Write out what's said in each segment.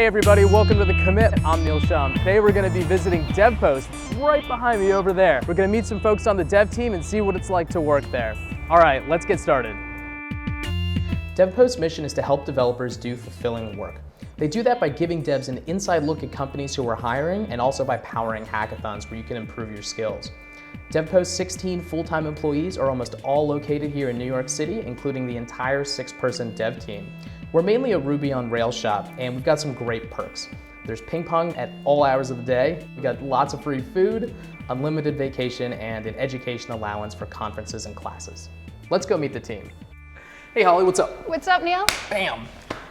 Hey everybody, welcome to The Commit. I'm Neil Shum. Today we're going to be visiting DevPost. It's right behind me over there. We're going to meet some folks on the dev team and see what it's like to work there. All right, let's get started. DevPost's mission is to help developers do fulfilling work. They do that by giving devs an inside look at companies who are hiring and also by powering hackathons where you can improve your skills. DevPost's 16 full-time employees are almost all located here in New York City, including the entire 6-person dev team. We're mainly a Ruby on Rails shop, and we've got some great perks. There's ping pong at all hours of the day. We've got lots of free food, unlimited vacation, and an education allowance for conferences and classes. Let's go meet the team. Hey Holly, what's up? What's up, Neil? Bam!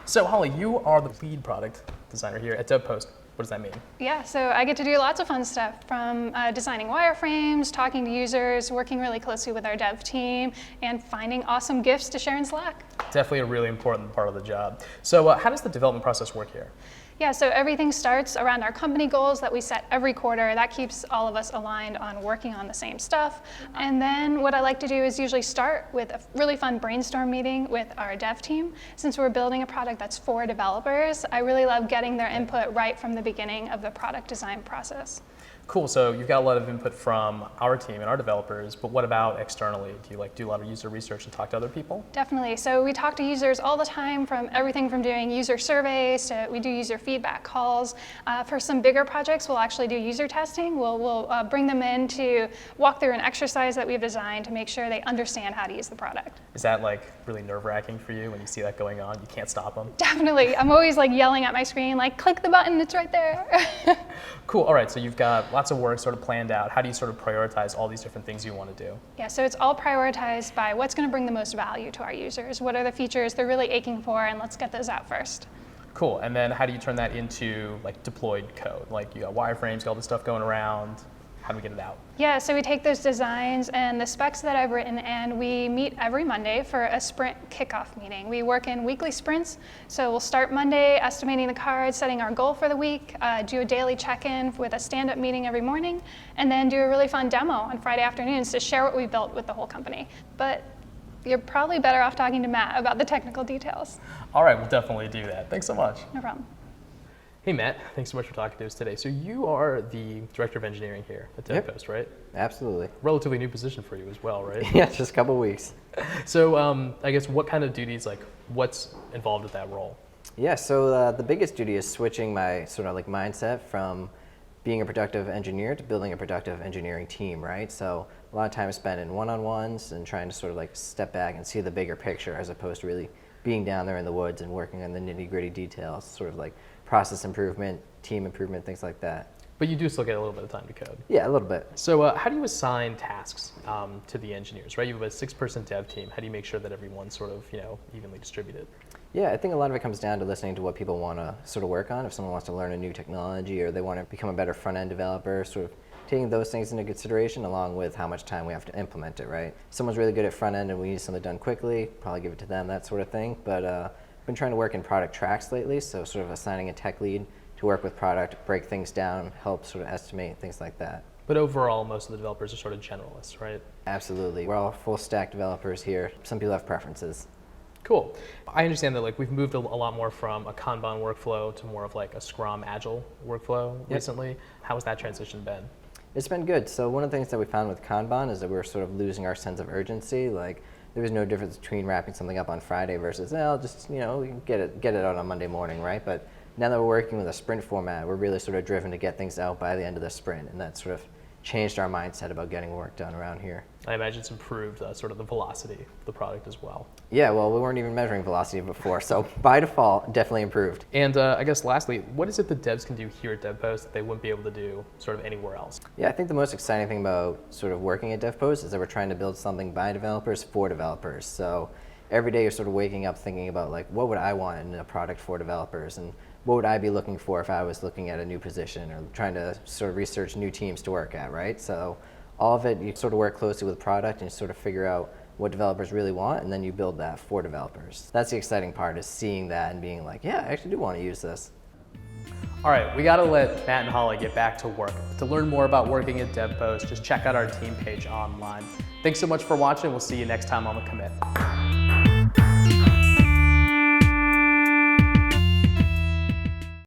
So Holly, you are the lead product designer here at DevPost. What does that mean? Yeah, so I get to do lots of fun stuff, from designing wireframes, talking to users, working really closely with our dev team, and finding awesome GIFs to share in Slack. Definitely a really important part of the job. So how does the development process work here? Yeah, so everything starts around our company goals that we set every quarter. That keeps all of us aligned on working on the same stuff. And then what I like to do is usually start with a really fun brainstorm meeting with our dev team. Since we're building a product that's for developers, I really love getting their input right from the beginning of the product design process. Cool, so you've got a lot of input from our team and our developers, but what about externally? Do you do a lot of user research and talk to other people? Definitely, so we talk to users all the time, from everything from doing user surveys to we do user feedback calls. For some bigger projects, we'll actually do user testing. We'll bring them in to walk through an exercise that we've designed to make sure they understand how to use the product. Is that really nerve-wracking for you when you see that going on? You can't stop them? Definitely, I'm always yelling at my screen, click the button, it's right there. Cool, all right, so you've got lots of work sort of planned out. How do you sort of prioritize all these different things you want to do? Yeah, so it's all prioritized by what's going to bring the most value to our users. What are the features they're really aching for, and let's get those out first. Cool, and then how do you turn that into deployed code? You got wireframes, got all this stuff going around. How do we get it out? Yeah, so we take those designs and the specs that I've written, and we meet every Monday for a sprint kickoff meeting. We work in weekly sprints, so we'll start Monday estimating the cards, setting our goal for the week, do a daily check-in with a stand-up meeting every morning, and then do a really fun demo on Friday afternoons to share what we built with the whole company. But you're probably better off talking to Matt about the technical details. All right, we'll definitely do that. Thanks so much. No problem. Hey Matt, thanks so much for talking to us today. So you are the Director of Engineering here at DevPost, right? Absolutely. Relatively new position for you as well, right? Yeah, just a couple weeks. So I guess what kind of duties, what's involved with that role? Yeah, so the biggest duty is switching my mindset from being a productive engineer to building a productive engineering team, right? So a lot of time spent in one-on-ones and trying to step back and see the bigger picture as opposed to really being down there in the woods and working on the nitty-gritty details, process improvement, team improvement, things like that. But you do still get a little bit of time to code. Yeah, a little bit. So how do you assign tasks to the engineers, right? You have a 6-person dev team. How do you make sure that everyone's evenly distributed? Yeah, I think a lot of it comes down to listening to what people want to work on. If someone wants to learn a new technology or they want to become a better front-end developer, taking those things into consideration along with how much time we have to implement it, right? If someone's really good at front-end and we need something done quickly, probably give it to them, that sort of thing. But I've been trying to work in product tracks lately, so assigning a tech lead to work with product, break things down, help estimate, things like that. But overall, most of the developers are generalists, right? Absolutely. We're all full stack developers here. Some people have preferences. Cool. I understand that we've moved a lot more from a Kanban workflow to more of a Scrum Agile workflow recently. How has that transition been? It's been good. So one of the things that we found with Kanban is that we were losing our sense of urgency. There was no difference between wrapping something up on Friday versus, we can get it out on Monday morning, right? But now that we're working with a sprint format, we're really driven to get things out by the end of the sprint, and that changed our mindset about getting work done around here. I imagine it's improved the velocity of the product as well. Yeah, well, we weren't even measuring velocity before, so by default, definitely improved. And I guess lastly, what is it that devs can do here at DevPost that they wouldn't be able to do anywhere else? Yeah, I think the most exciting thing about working at DevPost is that we're trying to build something by developers for developers. So every day you're waking up thinking about what would I want in a product for developers, and what would I be looking for if I was looking at a new position or trying to research new teams to work at, right? So all of it, you work closely with product and you figure out what developers really want, and then you build that for developers. That's the exciting part, is seeing that and being yeah, I actually do want to use this. All right, we gotta let Matt and Holly get back to work. To learn more about working at DevPost, just check out our team page online. Thanks so much for watching. We'll see you next time on The Commit.